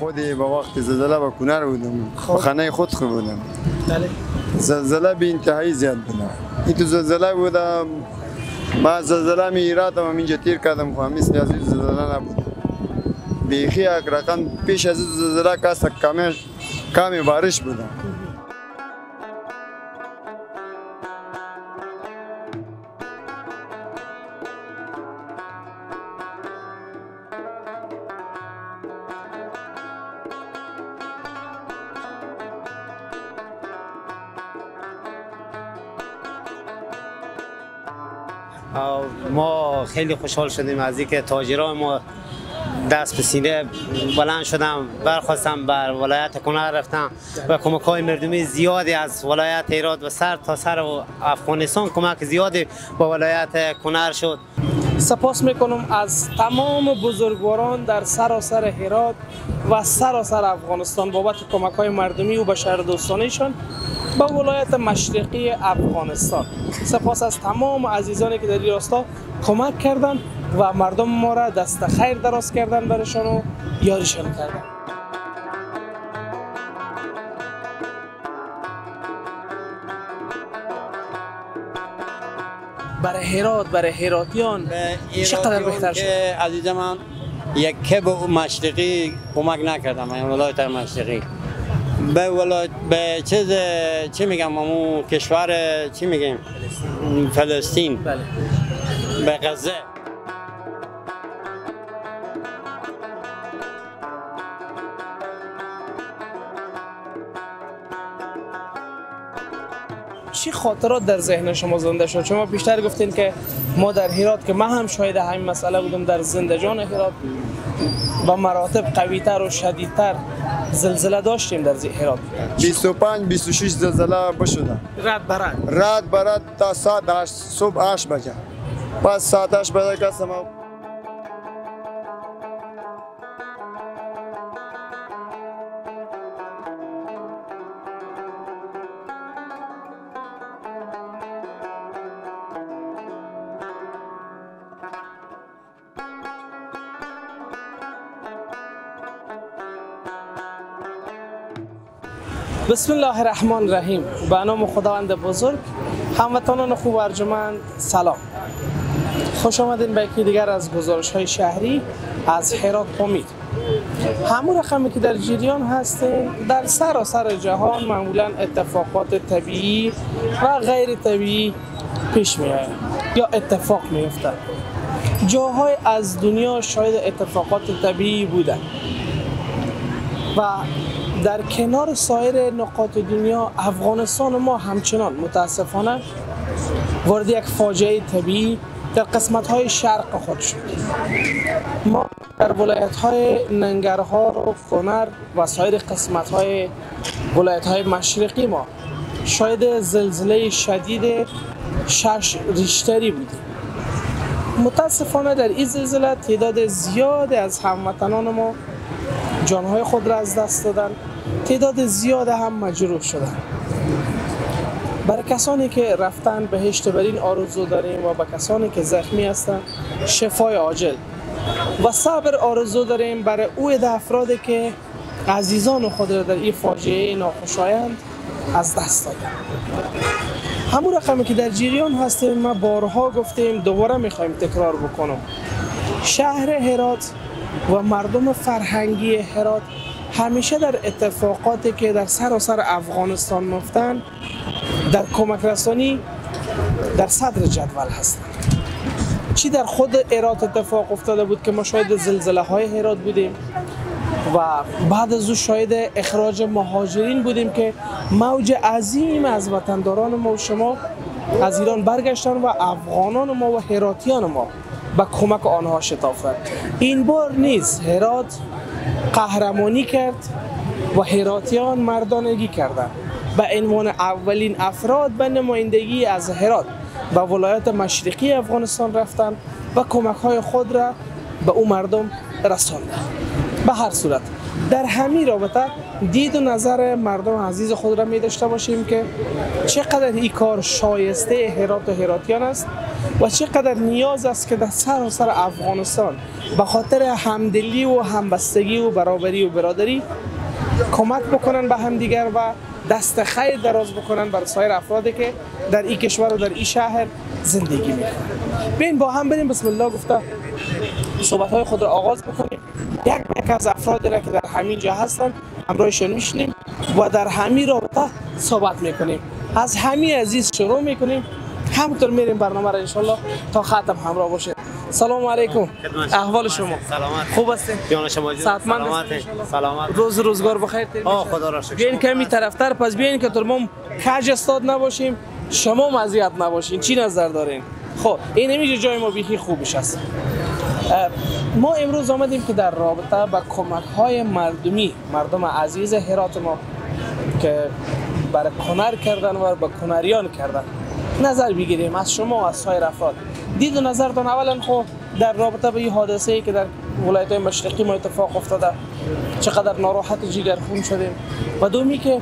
خودی به وقت زلزله به کنر بودم، خانه خود بودم. بله. زلزله به انتهایی زیاد بودم. این تو زلزله بودم، ما زلزله می ایرادم و اینجا تیر کردم، خواهم مثل از این زلزله نبود. بیخی یک رقم پیش از زلزله کاست کمی بارش بودم. ما خیلی خوشحال شدیم از اینکه تاجران ما دست به سینه بلند شدم، برخواستم بر ولایت کنر رفتم و کمک‌های مردمی زیادی از ولایت هرات و سر تا سر افغانستان کمک زیادی با ولایت کنر شد. سپاس میکنم از تمام بزرگواران در سراسر هرات و سراسر افغانستان بابت کمک‌های مردمی و بشردوستانه‌شان با ولایت مشرقی افغانستان. سپاس از تمام عزیزانی که در این راستا کمک کردند و مردم ما را دست خیر دراز کردن برشان و یاریشان کردن. برای هرات، برای هراتیان چقدر بهتر شد؟ عزیز من یک که به مشرقی کمک نکردم، من ولایت مشرقی به ولایت به چی میگم همون کشور چی میگیم فلسطین، بله، به غزه. چی خاطرات در ذهن شما زنده شد؟ شما بیشتر گفتین که ما در هرات، که من هم شاهد همین مسئله بودم، در زندجان هرات با مراتب قوی‌تر و شدیدتر زلزله داشتیم در هرات. 25-26 زلزله بشدن. رد برد تا ساعت 8 صبح 8 بجه. پس ساعت 8 بجه کسم بسم الله الرحمن الرحیم. به نام خداوند بزرگ. هموطنان خوب و ارجمند سلام. خوش آمدین به یکی دیگر از گزارش‌های شهری از هرات امید. همون رقمی که در جریان هستیم، در سراسر جهان معمولا اتفاقات طبیعی و غیر طبیعی پیش می‌آید یا اتفاق می‌افتد. جاهای از دنیا شاید اتفاقات طبیعی بودند و در کنار سایر نقاط دنیا افغانستان ما همچنان متاسفانه وارد یک فاجعه طبیعی در قسمت‌های شرق خود شد. ما در ولایت‌های ننگرهار و کنر و سایر قسمت‌های ولایت‌های مشرقی ما شاید زلزله شدید 6 ریشتری بودیم. متاسفانه در این زلزله تعداد زیادی از هموطنان ما جانهای خود را از دست دادن، تعداد زیاد هم مجروح شدن. برای کسانی که رفتن بهشت برین آرزو داریم و به کسانی که زخمی هستند شفای عاجل و صبر آرزو داریم برای او افرادی که عزیزان خود را در این فاجعه ناخوشایند از دست دادن. همون رقمی که در جریان هستیم، ما بارها گفتیم، دوباره میخوایم تکرار بکنم. شهر هرات و مردم فرهنگی هرات همیشه در اتفاقاتی که در سراسر افغانستان میفتند در کمک رسانی در صدر جدول هستند. چی در خود هرات اتفاق افتاده بود که ما شاهد زلزله های هرات بودیم و بعد از او شاهد اخراج مهاجرین بودیم که موج عظیم از وطنداران ما و شما از ایران برگشتن و افغانان ما و هراتیان ما به کمک آنها شتافتند. این بار نیز هرات قهرمانی کرد و هراتیان مردانگی کردند. به عنوان اولین افراد به نمایندگی از هرات به ولایت مشرقی افغانستان رفتند و کمک های خود را به او مردم رساندند. به هر صورت در همین رابطه دید و نظر مردم عزیز خود را می داشته باشیم که چقدر این کار شایسته هرات و هراتیان است و چقدر نیاز است که در سراسر افغانستان به خاطر همدلی و همبستگی و برابری و برادری کمک بکنن به همدیگر و دست خیر دراز بکنن بر سایر افرادی که در این کشور و در این شهر زندگی میکنن. بین با هم بریم بسم الله گفته صحبت های خود را آغاز بکنیم. یک از افرادی را که در همین جا هستن همراهشون میشنیم و در همین رابطه صحبت میکنیم. از همین عزیز شروع میکنیم، همونطور میریم برنامه را انشالله تا ختم همراه باشه. سلام علیکم. احوال شما؟ سلامت. خوب هستین؟ جان شما سلامت. سلامت. روزگار بخیر. خدا را شکر. بیاین کمی طرفتر، پس بیاین که ما کج استاد نباشیم، شما مزیت نباشین. چی نظر دارین؟ خب این نمیشه جای ما بیخی خوبش است. ما امروز آمدیم که در رابطه با کمک های مردم عزیز هرات ما که برای کنر کردن و با کنریان کردن نظر بگیریم از شما و از سایر افراد. دید و نظرتان اولا خب در رابطه با این حادثه ای که در ولایت های مشرقی ما اتفاق افتاده چقدر ناراحت جگرخون شدیم و دومی که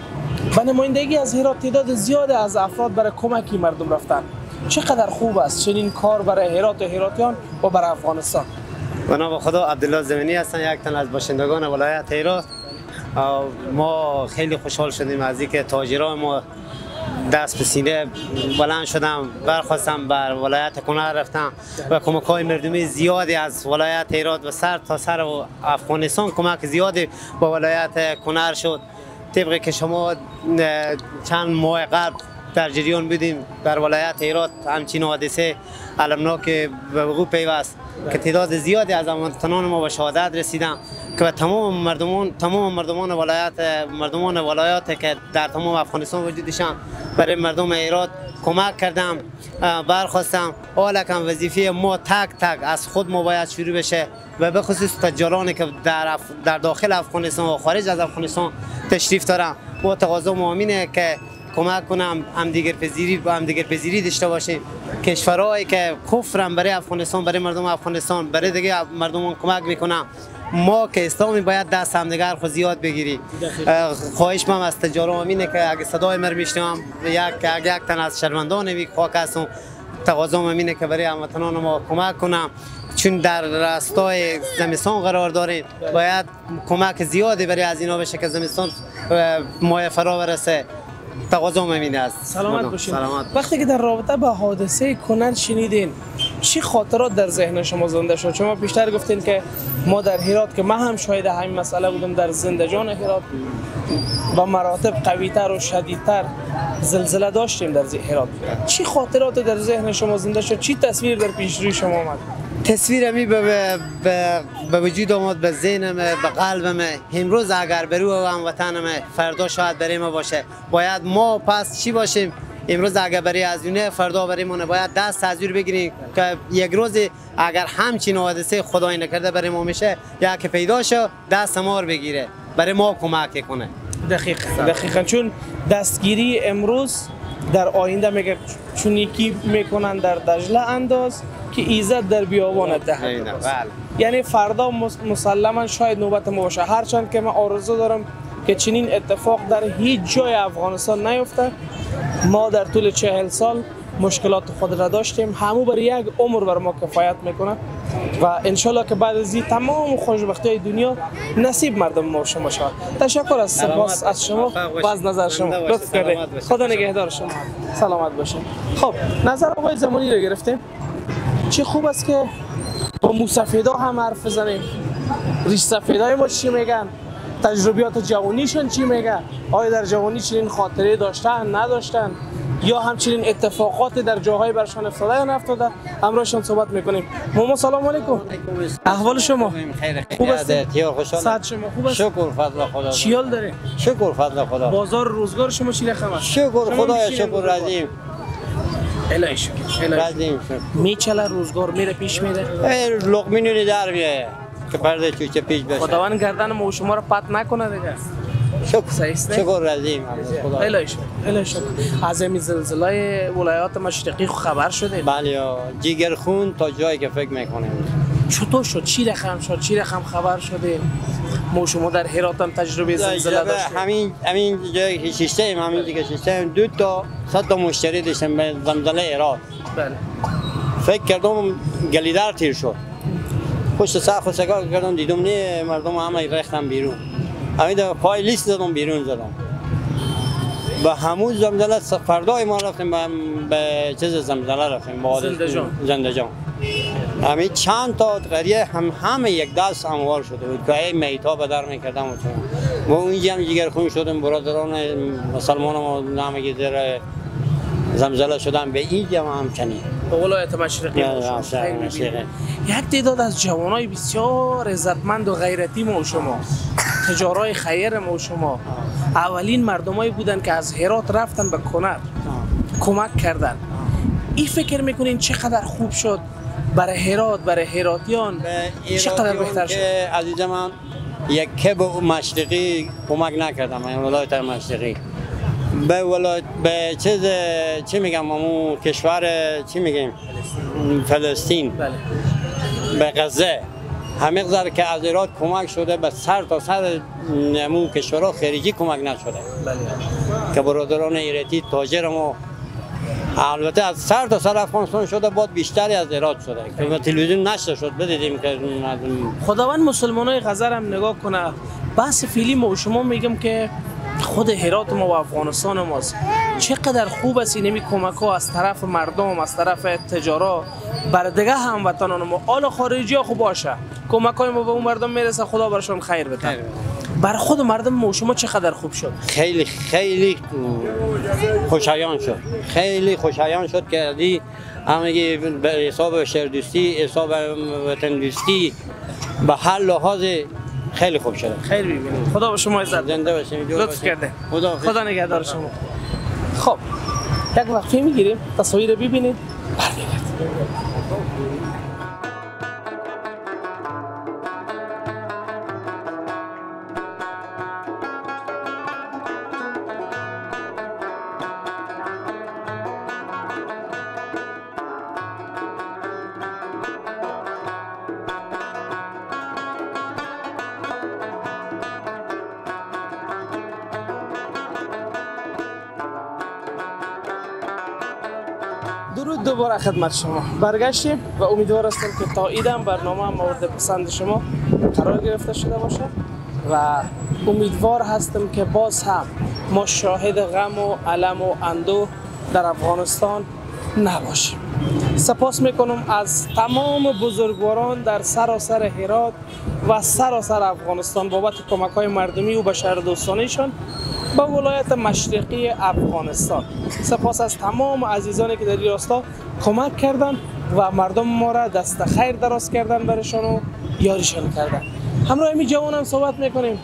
به نمایندگی از هرات تعداد زیاد از افراد برای کمکی مردم رفتن. چقدر خوب است چنین کار برای هرات و هراتیان و برای افغانستان. بنا خدا عبدالله زمینی هستم، یک تن از باشندگان ولایت هرات. ما خیلی خوشحال شدیم از اینکه تاجران ما دست به سینه بلند شدم، برخواستم بر ولایت کنر رفتم و کمک های مردمی زیادی از ولایت هرات و سر تا سر افغانستان کمک زیادی با ولایت کنر شد. طبقی که شما چند ماه قبل در جریان بودیم در ولایت هرات همچین حادثه المناک به وقوع پیوست که تعداد زیادی از هموطنان ما به شهادت رسیدن که تمام مردمان ولایات که در تمام افغانستان وجودشان برای مردم هرات کمک کردم. برخواستم حالا که وظیفه ما تک از خود ما باید شروع بشه و به خصوص تجارانی که در داخل افغانستان و خارج از افغانستان تشریف دارن با تقاضا مؤمنه که کمک کنم همدیگر پذیری داشته باشیم. کشورهایی که کفرن برای افغانستان، برای مردم افغانستان، برای دیگه مردمان کمک میکنم. ما که اسلامی باید دست همدیگر خود زیاد بگیری. خواهش من از تجاران اینه که اگه صدای من میشنوم یک تن از شرمندان وی خاک هستم، تقاضا من اینه که برای هموطنان ما کمک کنم، چون در راستای زمستان قرار داریم باید کمک زیادی برای از اینا بشه که زمستان ماه فرا برسه. تقاضا همین است. سلامت باشین. وقتی که در رابطه با حادثه کنر شنیدین چی خاطرات در ذهن شما زنده شد؟ شما پیشتر گفتین که ما در هرات که من هم شاهد همین مسئله بودم، در زندجان هرات با مراتب قوی‌تر و شدیدتر زلزله داشتیم در هرات. چی خاطرات در ذهن شما زنده شد؟ چی تصویر در پیش روی شما آمد؟ تصویر می به وجود آمد، به ذهنم، به قلبم. امروز اگر برو هموطنم فردا شاید برای ما باشه، باید ما پس چی باشیم؟ امروز اگر برای از دنیا فردا برای ما باید دست از جور بگیریم که یک روز اگر همچین حادثه خدای نکرده برای ما میشه یا که پیدا شه دست ما رو بگیره برای ما کمک کنه. دقیقاً چون دستگیری امروز در آینده میگه چون یکی میکنن در دجله انداز که ایزد در بیابان دهد. یعنی فردا مسلما شاید نوبت ما باشه، هرچند که من آرزو دارم که چنین اتفاق در هیچ جای افغانستان نیفته. ما در طول 40 سال مشکلات خود را داشتیم، همو برای یک عمر بر ما کفایت میکنه و انشالله که بعد از این تمام خوشبختی های دنیا نصیب مردم ما شما شد. تشکر از سپاس از شما و از نظر شما. لطف کردید. خدا نگهدار شما. سلامت باشین. خب نظر آقای زمانی رو گرفتیم. چه خوب است که با موسفیدا هم حرف بزنیم. ریش سفیدای ما چی میگن؟ تجربیات جوانیشون چی میگن؟ آیا در جوانی چنین خاطره داشتن نداشتن یا همچنین اتفاقات در جاهای برشان افتاده یا نافتاده؟ همراهشان صحبت میکنیم. ماما سلام علیکم. احوال شما؟ خوب است؟ صحت شما خوب است؟ شکر فضل خدا. چی حال داره؟ شکر فضل خدا. بازار روزگار شما چی رقم است؟ شکر خدا، شکر رضیم. الهی شکر. رضیم. میچله روزگار میره پیش میره؟ لقمینونی در بیایه که پرده چوچه پیش بشه. خداوند گردن ما و شما رو پت نکنه دیگه. شکر رضیم. الهی شکر. از این زلزله ولایات مشرقی خبر شده؟ بله، جیگر خون تا جایی که فکر میکنیم. چطور شد؟ چی رقم شد؟ چی رقم خبر شده؟ ما شما در هرات هم تجربه زلزله داشتیم. همین جایی که شیشته همین دیگه شیشته 2 تا 100 تا مشتری داشتم به زلزله هرات. بله. فکر کردم گلیدار تیر شد. پشت سقف سگار کردم دیدم نه مردم همه ریختن بیرون. همین پای لیست زدم بیرون زدم. به همون زلزله فردای ما رفتیم به چیز زلزله رفتیم با زندجان. همین چند تا قریه همه یک دست اموال شده بود که ای میتا به در میکردم و اونجا هم جگرخون شدیم برادران مسلمان ما نامگی در زلزله شدن به اینجا هم چنین به ولایت مشرقی. یک تعداد از جوانای بسیار عزتمند و غیرتی ما و شما، تجارای خیر ما و شما، اولین مردمایی بودن که از هرات رفتن به کنر کمک کردن. این فکر میکنین چقدر خوب شد برای هرات، برای هراتیان چقدر بهتر شد؟ عزیز من یک به مشرقی کمک نکردم، من ولایت مشرقی به ولایت به چی میگم همون کشور چی میگیم فلسطین. بله. به غزه همه قدر که از هرات کمک شده به سر تا سر همون کشورها خارجی کمک نشده. بله. که برادران ایرتی تاجر ما البته از سر تا سر افغانستان شده بود بیشتری از هرات شده که به تلویزیون نشر شد بدیدیم که خداوند مسلمانای غزه هم نگاه کنه. بحث فعلی ما و شما میگم که خود هرات ما و افغانستان ماست. چقدر خوب است اینمی کمک ها از طرف مردم، از طرف تجارا بر دیگه هموطنان ما، حالا خارجی ها خوب باشه کمک های ما به اون مردم میرسه، خدا برشون خیر بده. بر خود مردم ما و شما چقدر خوب شد. خیلی خیلی خوشایند شد، خیلی خوشایند شد که ازی همگی به حساب شهردوستی، حساب وطن دوستی به هر لحاظ خیلی خوب شده. خیر ببینید. خدا به شما عزت زنده باشین. لطف کرده. خدا نگهدار شما. خب یک وقفه میگیریم تصاویر ببینید برمیگردیم. درود دوباره خدمت شما. برگشتیم و امیدوار هستم که تا ایدم برنامه مورد پسند شما قرار گرفته شده باشه و امیدوار هستم که باز هم ما شاهد غم و الم و اندوه در افغانستان نباشیم. سپاس میکنم از تمام بزرگواران در سراسر هرات و سراسر افغانستان بابت کمک های مردمی و بشردوستانیشان به ولایت مشرقی افغانستان. سپاس از تمام عزیزانی که در این راستا کمک کردند و مردم ما را دست خیر دراز کردن برشان و یاریشان کردن. همراه این جوان هم صحبت میکنیم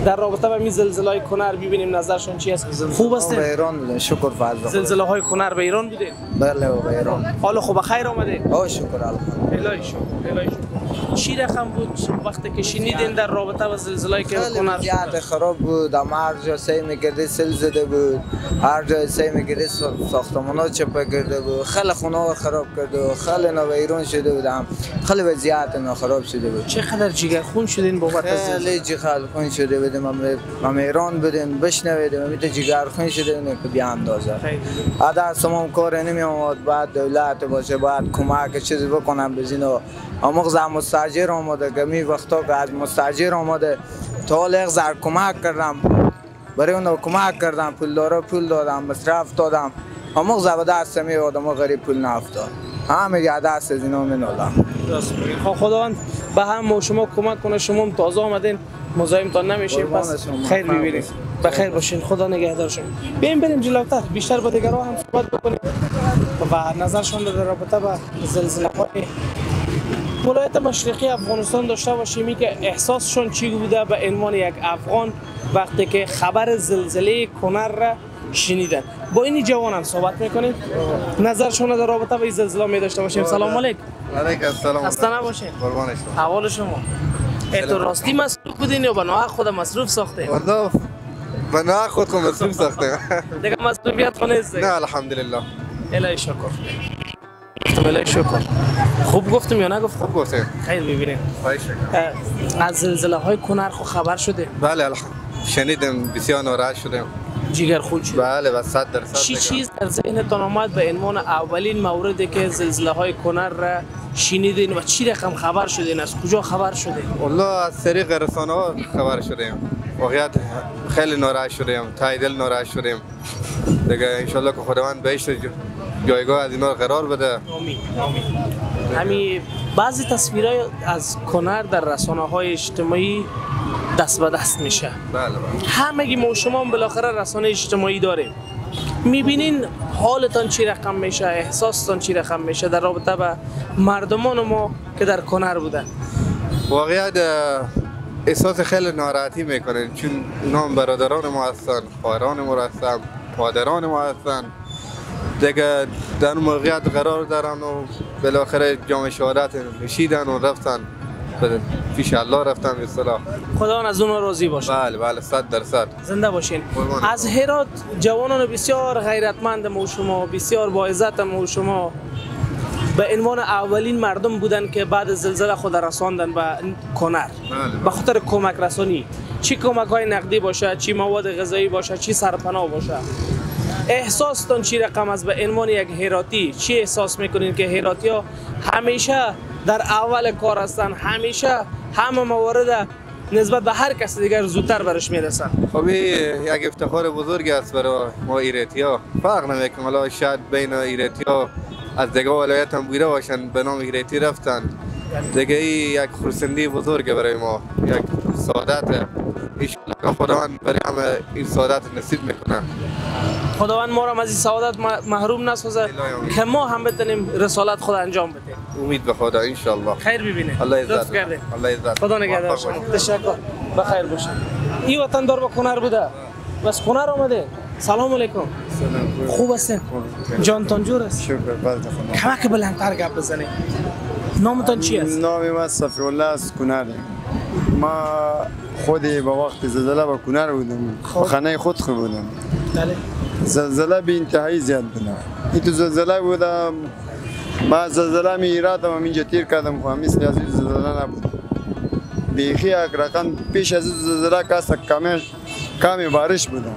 در رابطه با این زلزله‌های کنر، ببینیم نظرشون چی است. خوب است؟ به ایران بودیم، شکر فضل. زلزله‌های کنر به ایران بودین؟ بله به ایران. حالا خوب خیر آمده؟ آه شکر الحمدلله. الهی شکر، الهی شکر. چی رقم بود وقتی که شنیدین در رابطه با زلزله‌ای که کنر شد؟ خیلی خراب بود، هر جا سعی می‌کردی سیل زده بود، هر جا سعی می‌کردی ساختمان‌ها چپه کرده بود، خیلی خونه‌ها خراب کرده بود، خیلی نو ایران شده بودم، خیلی وضعیت نو خراب شده بود. چقدر جگرخون شدین بابت زلزله؟ خیلی جگرخون شده بودیم، ما ایران بودیم بشنویدیم میت جگرخون شده نه که بی اندازه. عادت تمام کار نمی‌آمد، بعد دولت باشه بعد کمک چیزی بکنم بزینو. اما زمان مستاجر آمده که می وقتا که از مستاجر آمده تا یک زر کمک کردم، برای اون کمک کردم، پول داره پول دادم، مصرف دادم، اما زبردست می آدم غریب پول نافتاد. همه یاد است از اینا منالم. خداوند به هم و شما کمک کنه، شما هم تازه آمدین مزاحمتان نمیشیم، پس خیر ببینید، بخیر باشین، خدا نگهدار شما. بریم جلوتر بیشتر با دیگران هم صحبت بکنیم و نظرشون در رابطه با زلزله‌های ولایت مشرقی افغانستان داشته باشیم که احساسشون چی بوده به عنوان یک افغان وقتی که خبر زلزله کنر را شنیدن. با این جوانان صحبت میکنیم، نظرشون در رابطه با این زلزله می داشته باشیم. سلام علیکم. علیکم السلام. خسته نباشین. قربان شما. احوال شما؟ تو راستی مصروف بودین یا به نوع خود مصروف ساخته؟ والله به نوع خود مصروف ساخته. دیگه مصروفیت خونه است؟ نه الحمدلله. الهی شکر. گفتم الهی شکر. خوب گفتم یا نگفتم؟ خوب گفتیم. خیر ببینیم. خواهش می‌کنم. از زلزله های کنر خو خبر شده؟ بله شنیدم بسیار ناراحت شدم. جگر خون شد. بله و 100%. چی چیز در ذهنتان آمد به عنوان اولین موردی که زلزله های کنر را شنیدین و چی رقم خبر شدین؟ از کجا خبر شدین؟ والله از طریق رسانه ها خبر شدیم. واقعیت خیلی ناراحت شدیم. تای دل ناراحت شدیم. دیگه انشالله که خداوند بهشت جایگاه از اینا قرار بده. آمین آمین. همین بعضی تصویرهای از کنر در رسانه های اجتماعی دست به دست میشه. بله بله. همگی ما و شما هم بالاخره رسانه اجتماعی داریم. میبینین حالتان چی رقم میشه، احساستان چی رقم میشه در رابطه به مردمان ما که در کنر بودن؟ واقعیت احساس خیلی ناراحتی میکنن چون اونا برادران ما هستن، خواهران ما هستن، مادران ما هستن. دیگه در موقعیت قرار دارن و بالاخره جام شهادت نشیدن و رفتن پیش الله رفتن به اصطلاح. خداوند از اون راضی باشه. بله بله 100%. زنده باشین. از هرات جوانان بسیار غیرتمند ما و شما، بسیار با عزت ما و شما به عنوان اولین مردم بودن که بعد زلزله خود رساندن به کنر. به خاطر کمک رسانی، چی کمک های نقدی باشه، چی مواد غذایی باشه، چی سرپناه باشه. احساستان چی رقم از به عنوان یک هراتی؟ چی احساس میکنین که هراتی ها همیشه در اول کار هستن، همیشه همه موارد نسبت به هر کس دیگر زودتر برش میرسن؟ خب این یک افتخار بزرگی است برای ما ایرتی ها. فرق نمیکنه حالا شاید بین ایرتی ها از دیگه ولایت هم بوده باشن به نام ایرتی رفتن. دیگه این یک خرسندی بزرگه برای ما، یک سعادت. ان خداوند برای همه این سعادت نصیب میکنه. خداوند ما را از این سعادت محروم نسازه که ما هم بتونیم رسالت خود انجام بدیم. امید به خدا ان شاء الله. خیر ببینه. الله عزت. لطف کرده. الله عزت. خدا نگهدار شما. تشکر. بخیر باشید. این وطن دار با کنر بوده. بس کنر آمده. سلام علیکم. خوب هستین؟ جانتان جور است؟ شکر بلد خدا. کمک بلندتر گپ بزنید. نامتان چی است؟ نام من صفی الله از کنر. ما خودی با وقت زلزله با کنر بودم. خانه خود بودم. بله. زلزله به انتهایی زیاد بودم. این تو زلزله بودم. ما زلزله می ایرادم و اینجا تیر کردم خواهم مثل از این زلزله نبود. بیخی یک رقم پیش از زلزله کاست کمی بارش بودم.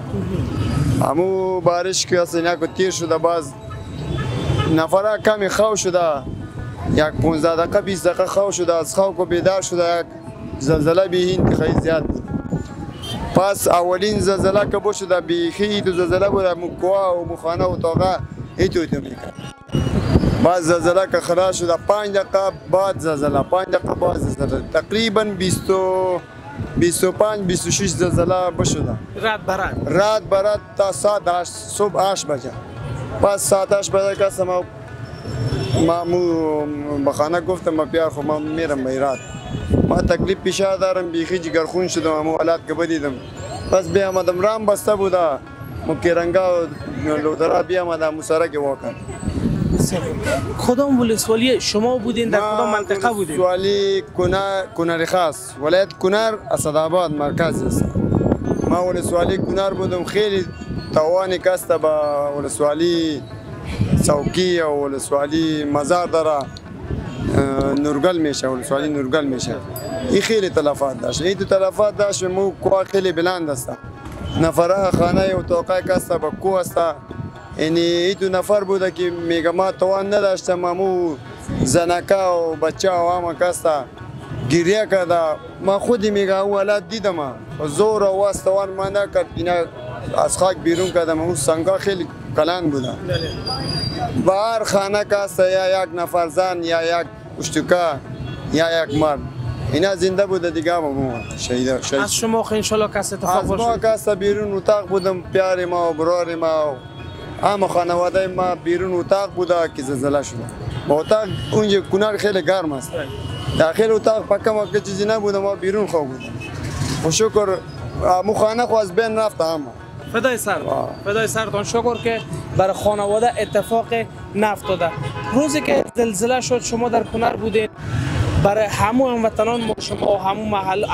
همو بارش که اصلا یک تیر شده باز نفره کمی خواه شده. یک 15 دقیقه 20 دقیقه خواه شده، از خواه که بیدار شده یک زلزله به انتهایی زیاد بود. پس اولین زلزله که بود شده بیخی تو زلزله بود مکواه و مخانه و طاقه ایتو میکرد. بعد زلزله که خلاص شده 5 دقیقه بعد زلزله، 5 دقیقه بعد زلزله، تقریبا 25 26 زلزله بشده. رات برات تا ساعت 8 صبح 8 بجه. پس ساعت 8 بجه که ما به خانه گفتم ما پیار خب ما میرم به ایراد. ما تکلیف پیشه دارم بیخی جگرخون شدم همو حالات که بدیدم. پس بیا آمدم رام بسته بوده مکیرنگا و لودرات بیا آمدم مسارک واقع. کدام ولسوالی شما بودین؟ در کدام منطقه بودین؟ ولسوالی کنر خاص، ولایت کنر اسدآباد مرکز است. ما ولسوالی کنر بودم. خیلی توانی کسته با ولسوالی سوکی و ولسوالی مزار داره نورگل میشه، ولسوالی نورگل میشه. این خیلی تلفات داشت. این تو تلفات داشت مو کوه خیلی بلند است. نفره خانه و توقع کسته با کوه است. یعنی این دو نفر بوده که میگه ما توان نداشتم، امو زنکا و بچه و همه کسته گریه کرده. ما خودی میگه اولاد دیدم زور و واس توان ما نکرد، اینا از خاک بیرون کردم. اون سنگا خیلی کلان بوده. با هر خانه کسته یا یک نفر زن یا یک اشتکا یا یک مرد اینا زنده بوده دیگه. ما شهید. از شما خیلی انشالله کس اتفاق باشه؟ از ما کسته بیرون اتاق بودم، پیار ما و برار ما همه خانواده ما بیرون اتاق بوده که زلزله شده. با اتاق اونجا کنر خیلی گرم است. داخل اتاق پکه ما که چیزی نبوده، ما بیرون خواه بودم. و شکر مو خانه خو از بین رفته همه. فدای سر. فدای سرتان شکر که برای خانواده اتفاق نیفتاده. روزی که زلزله شد شما در کنر بودین، برای همو هموطنان شما و همو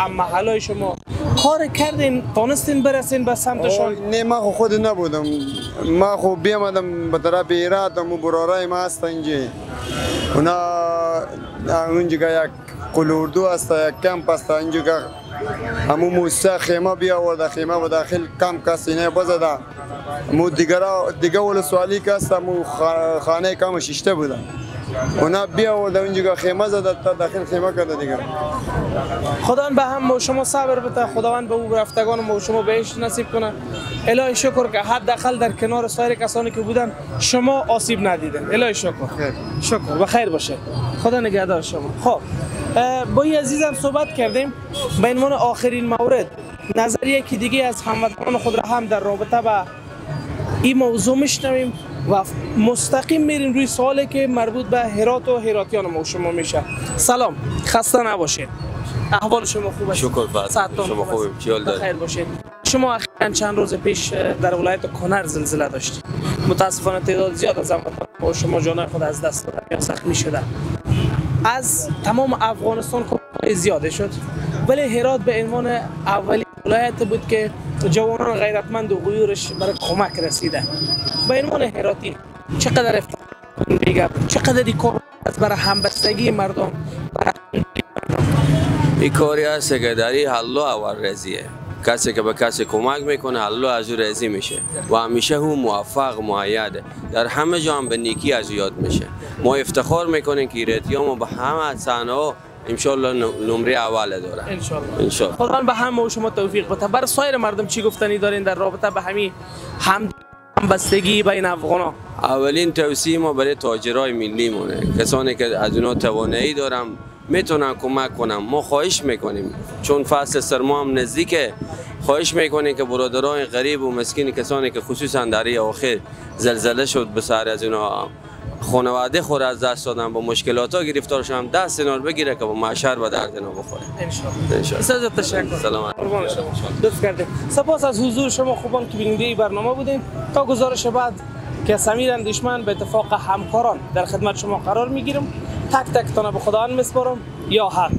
محلای شما کار کردین؟ تانستین برسین به سمتشان؟ نه ما خود نبودم. ما خو بیامدم به طرف ایراد و برارای ما هست اینجا. اونا اونجا یک قلوردو است، یک کمپ است، اینجا همون موسیقی خیمه بیاورده، خیمه و داخل کم کسی نه بزده. مو دیگه ولسوالی که است، مو خانه کم شیشته بودن. اونا بیاورده اونجا خیمه زده تا داخل خیمه کرده دیگه. خداوند به هم شما صبر بده، خداوند به او رفتگان ما شما بهشت نصیب کنه. الهی شکر که حداقل در کنار سایر کسانی که بودن شما آسیب ندیدن. الهی شکر. شکر و خیر باشه. خدا نگهدار شما. خب با این عزیزم صحبت کردیم. به عنوان آخرین مورد نظریه که دیگه از هموطنان خود را هم در رابطه با این موضوع میشنویم و مستقیم میریم روی سوالی که مربوط به هرات و هراتیان ما شما میشه. سلام، خسته نباشید. احوال شما خوبه؟ شکر فرد. شما خوبیم؟ چی حال دارید؟ خیر باشید. شما اخیراً چند روز پیش در ولایت کنر زلزله داشتید. متاسفانه تعداد زیاد از هموطنان شما جان خود از دست دادن یا زخمی شدن. از تمام افغانستان کمک زیاده شد، ولی هرات به عنوان اولین ولایت بود که جوانان غیرتمند و غیورش برای کمک رسیده. به عنوان هراتی چقدر افتخار میگم، چقدر کار برای همبستگی مردم، این کاری است که در این حل و رزیه. کسی که به کسی کمک میکنه الله از او راضی میشه و همیشه او موفق معید در همه جا هم به نیکی از یاد میشه. ما افتخار میکنیم که ایراتیام به همه صحنه‌ها انشالله نمره اول داره. انشالله. خداوند به همه و شما توفیق بده. برای سایر مردم چی گفتنی دارین در رابطه به همین همبستگی بین افغانا؟ اولین توصیه ما برای تاجرای ملی مونه، کسانی که از اونا توانایی دارم میتونن کمک کنم. ما خواهش میکنیم چون فصل سرما هم نزدیکه، خواهش میکنیم که برادران غریب و مسکین کسانی که خصوصا در این اواخر زلزله شد بسیاری از اینا خانواده خود از دست دادن، با مشکلات ها گرفتار شدن، دست اینا رو بگیره که با معشر به درد اینا بخوره. ان تشکر. سلام. قربان شما. لطف کردید. سپاس از حضور شما خوبان که بیننده برنامه بودین. تا گزارش بعد که سمیر اندیشمند به اتفاق همکاران در خدمت شما قرار میگیرم. تک تک تانه به خداوند میسپارم. یا حق.